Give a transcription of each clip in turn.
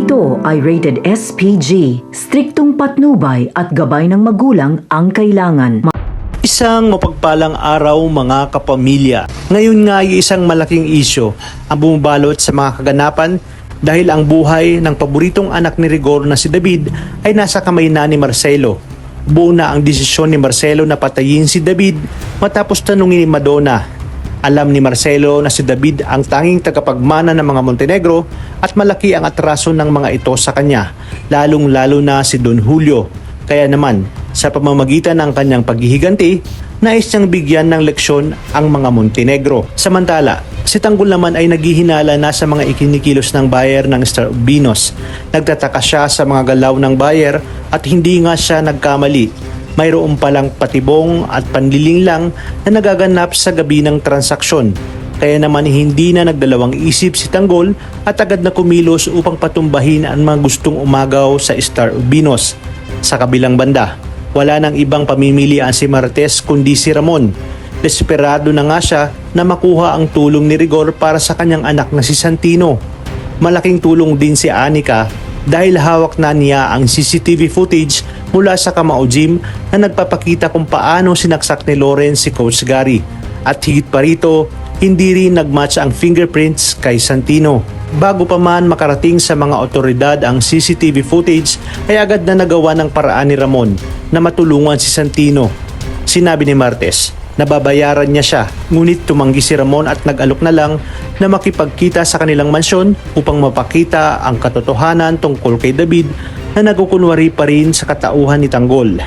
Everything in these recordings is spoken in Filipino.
ito ay rated SPG. Striktong patnubay at gabay ng magulang ang kailangan. Isang mapagpalang araw mga kapamilya. Ngayon nga ay isang malaking isyo ang bumabalot sa mga kaganapan dahil ang buhay ng paboritong anak ni Rigor na si David ay nasa kamay na ni Marcelo. Buo na ang desisyon ni Marcelo na patayin si David matapos tanungin ni Madonna. Alam ni Marcelo na si David ang tanging tagapagmana ng mga Montenegro at malaki ang atraso ng mga ito sa kanya, lalong-lalo na si Don Julio. Kaya naman, sa pamamagitan ng kanyang paghihiganti, nais niyang bigyan ng leksyon ang mga Montenegro. Samantala, si Tanggol naman ay naghihinala na sa mga ikinikilos ng buyer ng Star Ubinos. Nagtataka siya sa mga galaw ng buyer at hindi nga siya nagkamali. Mayroon palang patibong at panliling lang na nagaganap sa gabi ng transaksyon. Kaya naman hindi na nagdalawang isip si Tanggol at agad na kumilos upang patumbahin ang mga gustong umagaw sa Star Ubinos. Sa kabilang banda, wala nang ibang pamimilian si Martes kundi si Ramon. Desperado na nga siya na makuha ang tulong ni Rigor para sa kanyang anak na si Santino. Malaking tulong din si Anika dahil hawak na niya ang CCTV footage mula sa Kamao Gym na nagpapakita kung paano sinaksak ni Lawrence si Coach Gary. At higit pa rito, hindi rin nagmatch ang fingerprints kay Santino. Bago pa man makarating sa mga otoridad ang CCTV footage ay agad na nagawa ng paraan ni Ramon na matulungan si Santino. Sinabi ni Martes na babayaran niya siya, ngunit tumanggi si Ramon at nag-alok na lang na makipagkita sa kanilang mansyon upang mapakita ang katotohanan tungkol kay David na nagkukunwari pa rin sa katauhan ni Tanggol.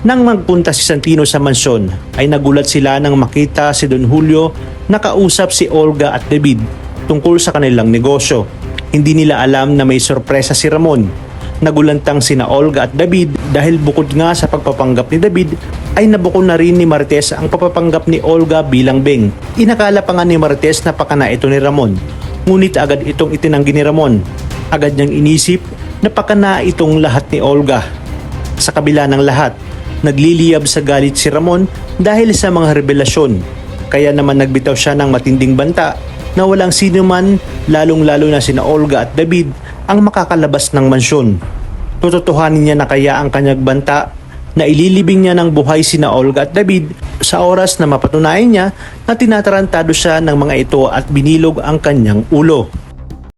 Nang magpunta si Santino sa mansyon ay nagulat sila nang makita si Don Julio nakausap si Olga at David tungkol sa kanilang negosyo. Hindi nila alam na may sorpresa si Ramon. Nagulantang sina Olga at David dahil bukod nga sa pagpapanggap ni David ay nabuko na rin ni Martes ang papapanggap ni Olga bilang beng. Inakala pa nga ni Martes na pakana ito ni Ramon, ngunit agad itong itinanggi ni Ramon. Agad niyang inisip na pakana itong lahat ni Olga. Sa kabila ng lahat, nagliliyab sa galit si Ramon dahil sa mga revelasyon. Kaya naman nagbitaw siya ng matinding banta na walang sino man, lalong-lalo na sina Olga at David, ang makakalabas ng mansyon. Tututuhanin niya na kaya ang kanyang banta na ililibing niya ng buhay sina Olga at David sa oras na mapatunayan niya na tinatarantado siya ng mga ito at binilog ang kanyang ulo.